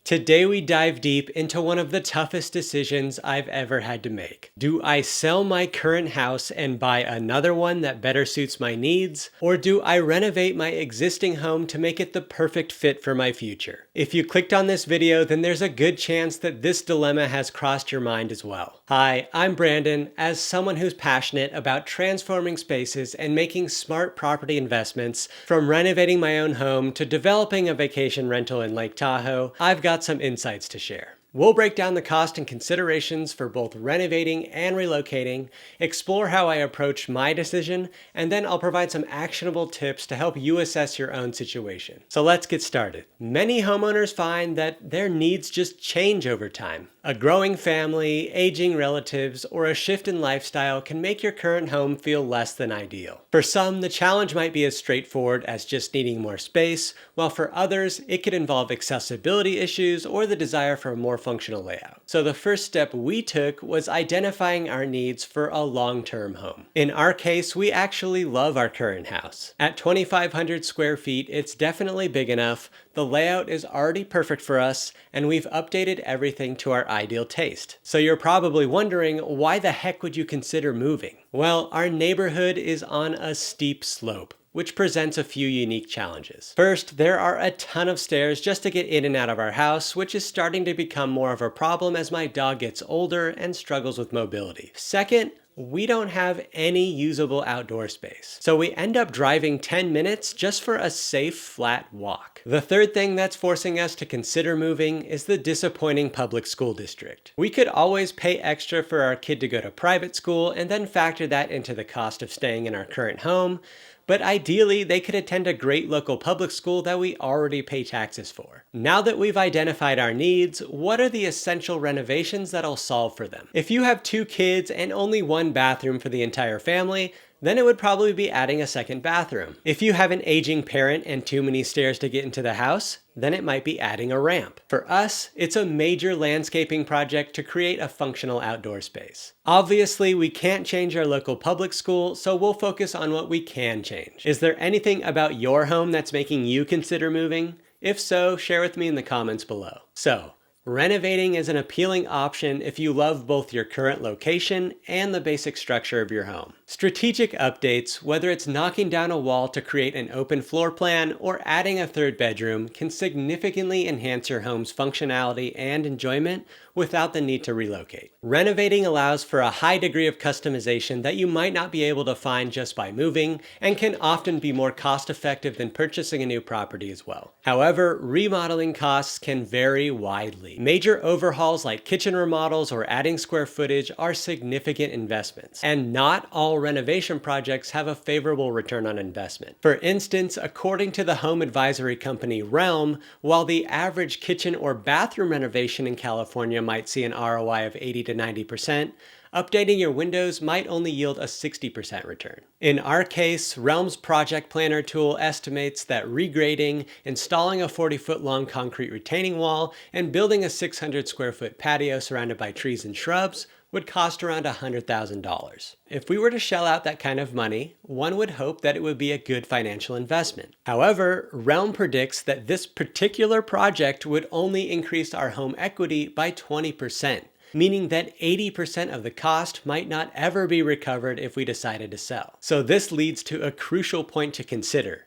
Today we dive deep into one of the toughest decisions I've ever had to make. Do I sell my current house and buy another one that better suits my needs? Or do I renovate my existing home to make it the perfect fit for my future? If you clicked on this video, then there's a good chance that this dilemma has crossed your mind as well. Hi, I'm Brandon. As someone who's passionate about transforming spaces and making smart property investments, from renovating my own home to developing a vacation rental in Lake Tahoe, I've got some insights to share. We'll break down the cost and considerations for both renovating and relocating, explore how I approached my decision, and then I'll provide some actionable tips to help you assess your own situation. So let's get started. Many homeowners find that their needs just change over time. A growing family, aging relatives, or a shift in lifestyle can make your current home feel less than ideal. For some, the challenge might be as straightforward as just needing more space, while for others, it could involve accessibility issues or the desire for a more functional layout. So the first step we took was identifying our needs for a long-term home. In our case, we actually love our current house. At 2,500 square feet, it's definitely big enough, the layout is already perfect for us, and we've updated everything to our ideal taste. So you're probably wondering, why the heck would you consider moving? Well, our neighborhood is on a steep slope, which presents a few unique challenges. First, there are a ton of stairs just to get in and out of our house, which is starting to become more of a problem as my dog gets older and struggles with mobility. Second, we don't have any usable outdoor space, so we end up driving 10 minutes just for a safe, flat walk. The third thing that's forcing us to consider moving is the disappointing public school district. We could always pay extra for our kid to go to private school and then factor that into the cost of staying in our current home, but ideally, they could attend a great local public school that we already pay taxes for. Now that we've identified our needs, what are the essential renovations that'll solve for them? If you have 2 kids and only 1 bathroom for the entire family, then it would probably be adding a second bathroom. If you have an aging parent and too many stairs to get into the house, then it might be adding a ramp. For us, it's a major landscaping project to create a functional outdoor space. Obviously, we can't change our local public school, so we'll focus on what we can change. Is there anything about your home that's making you consider moving? If so, share with me in the comments below. So, renovating is an appealing option if you love both your current location and the basic structure of your home. Strategic updates, whether it's knocking down a wall to create an open floor plan or adding a 3rd bedroom, can significantly enhance your home's functionality and enjoyment without the need to relocate. Renovating allows for a high degree of customization that you might not be able to find just by moving, and can often be more cost-effective than purchasing a new property as well. However, remodeling costs can vary widely. Major overhauls like kitchen remodels or adding square footage are significant investments, and not all renovation projects have a favorable return on investment. For instance, according to the home advisory company Realm, while the average kitchen or bathroom renovation in California might see an ROI of 80 to 90%, updating your windows might only yield a 60% return. In our case, Realm's project planner tool estimates that regrading, installing a 40-foot long concrete retaining wall, and building a 600 square foot patio surrounded by trees and shrubs would cost around $100,000. If we were to shell out that kind of money, one would hope that it would be a good financial investment. However, Realm predicts that this particular project would only increase our home equity by 20%. Meaning that 80% of the cost might not ever be recovered if we decided to sell. So this leads to a crucial point to consider.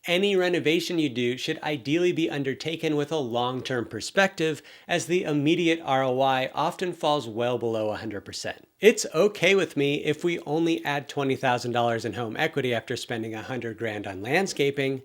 Any renovation you do should ideally be undertaken with a long-term perspective, as the immediate ROI often falls well below 100%. It's okay with me if we only add $20,000 in home equity after spending $100,000 on landscaping,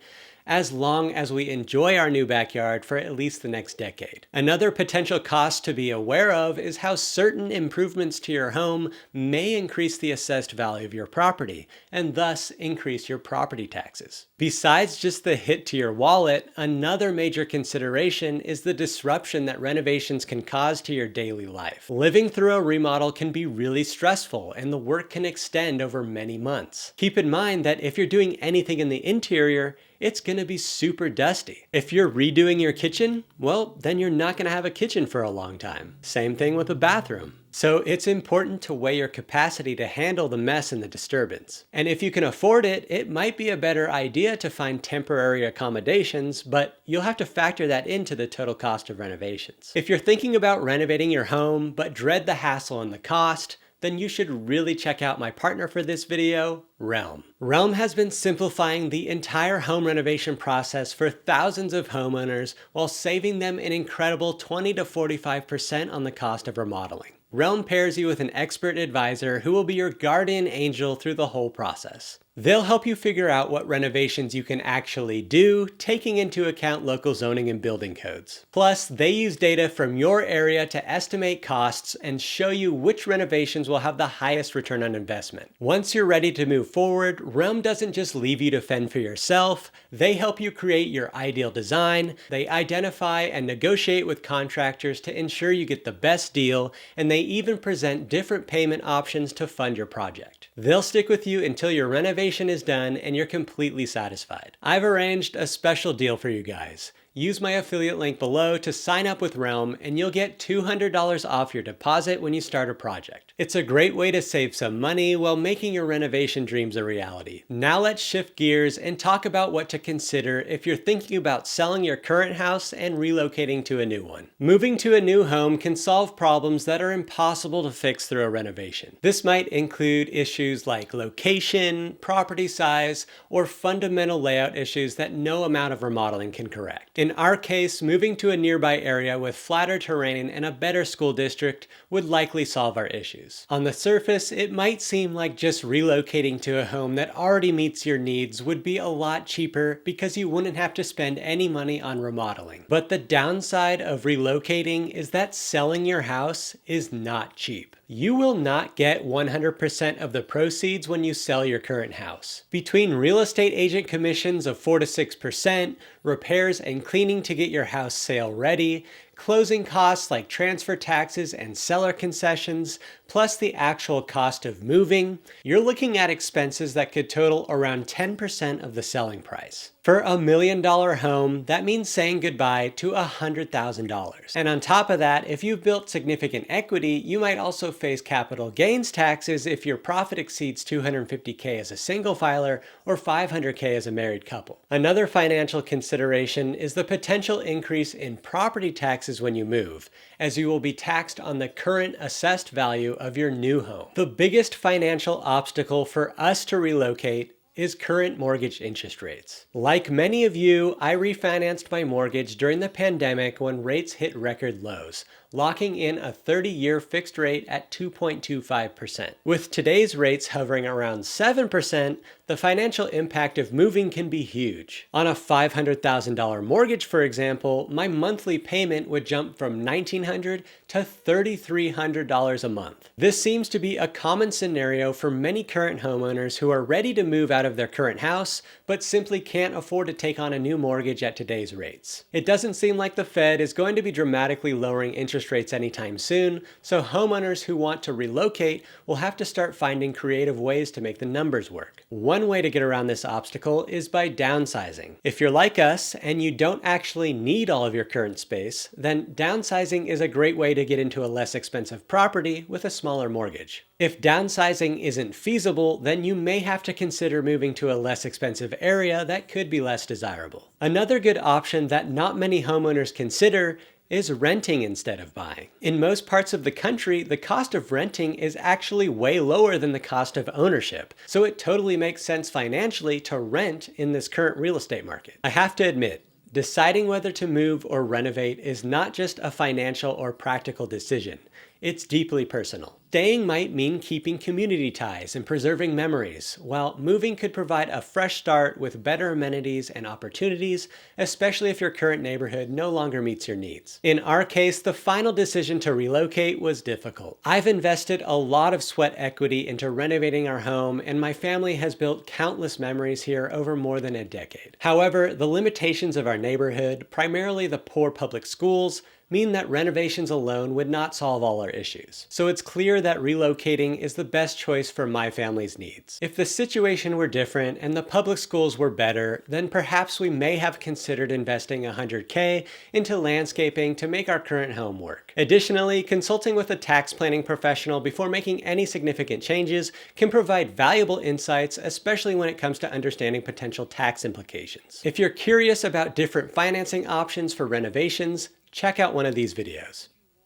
as long as we enjoy our new backyard for at least the next decade. Another potential cost to be aware of is how certain improvements to your home may increase the assessed value of your property, and thus increase your property taxes. Besides just the hit to your wallet, another major consideration is the disruption that renovations can cause to your daily life. Living through a remodel can be really stressful, and the work can extend over many months. Keep in mind that if you're doing anything in the interior, it's going to be super dusty. If you're redoing your kitchen, well, then you're not going to have a kitchen for a long time. Same thing with a bathroom. So it's important to weigh your capacity to handle the mess and the disturbance. And if you can afford it, it might be a better idea to find temporary accommodations, but you'll have to factor that into the total cost of renovations. If you're thinking about renovating your home, but dread the hassle and the cost, then you should really check out my partner for this video, Realm. Realm has been simplifying the entire home renovation process for thousands of homeowners while saving them an incredible 20 to 45% on the cost of remodeling. Realm pairs you with an expert advisor who will be your guardian angel through the whole process. They'll help you figure out what renovations you can actually do, taking into account local zoning and building codes. Plus, they use data from your area to estimate costs and show you which renovations will have the highest return on investment. Once you're ready to move forward, Realm doesn't just leave you to fend for yourself. They help you create your ideal design. They identify and negotiate with contractors to ensure you get the best deal, and they even present different payment options to fund your project. They'll stick with you until your renovation is done and you're completely satisfied. I've arranged a special deal for you guys. Use my affiliate link below to sign up with Realm and you'll get $200 off your deposit when you start a project. It's a great way to save some money while making your renovation dreams a reality. Now let's shift gears and talk about what to consider if you're thinking about selling your current house and relocating to a new one. Moving to a new home can solve problems that are impossible to fix through a renovation. This might include issues like location, property size, or fundamental layout issues that no amount of remodeling can correct. In our case, moving to a nearby area with flatter terrain and a better school district would likely solve our issues. On the surface, it might seem like just relocating to a home that already meets your needs would be a lot cheaper because you wouldn't have to spend any money on remodeling. But the downside of relocating is that selling your house is not cheap. You will not get 100% of the proceeds when you sell your current house. Between real estate agent commissions of 4 to 6%, repairs and cleaning to get your house sale ready, closing costs like transfer taxes and seller concessions, plus the actual cost of moving, you're looking at expenses that could total around 10% of the selling price. For $1 million home, that means saying goodbye to $100,000. And on top of that, if you've built significant equity, you might also face capital gains taxes if your profit exceeds $250K as a single filer or $500K as a married couple. Another financial consideration is the potential increase in property taxes when you move, as you will be taxed on the current assessed value of your new home. The biggest financial obstacle for us to relocate is current mortgage interest rates. Like many of you, I refinanced my mortgage during the pandemic when rates hit record lows, locking in a 30-year fixed rate at 2.25%. With today's rates hovering around 7%, the financial impact of moving can be huge. On a $500,000 mortgage, for example, my monthly payment would jump from $1,900 to $3,300 a month. This seems to be a common scenario for many current homeowners who are ready to move out of their current house, but simply can't afford to take on a new mortgage at today's rates. It doesn't seem like the Fed is going to be dramatically lowering interest rates anytime soon, so homeowners who want to relocate will have to start finding creative ways to make the numbers work. One way to get around this obstacle is by downsizing. If you're like us and you don't actually need all of your current space, then downsizing is a great way to get into a less expensive property with a smaller mortgage. If downsizing isn't feasible, then you may have to consider moving to a less expensive area that could be less desirable. Another good option that not many homeowners consider is renting instead of buying. In most parts of the country, the cost of renting is actually way lower than the cost of ownership, so it totally makes sense financially to rent in this current real estate market. I have to admit, deciding whether to move or renovate is not just a financial or practical decision. It's deeply personal. Staying might mean keeping community ties and preserving memories, while moving could provide a fresh start with better amenities and opportunities, especially if your current neighborhood no longer meets your needs. In our case, the final decision to relocate was difficult. I've invested a lot of sweat equity into renovating our home, and my family has built countless memories here over more than a decade. However, the limitations of our neighborhood, primarily the poor public schools, mean that renovations alone would not solve all our smaller issues. So it's clear that relocating is the best choice for my family's needs. If the situation were different and the public schools were better, then perhaps we may have considered investing $100K into landscaping to make our current home work. Additionally, consulting with a tax planning professional before making any significant changes can provide valuable insights, especially when it comes to understanding potential tax implications. If you're curious about different financing options for renovations, check out one of these videos.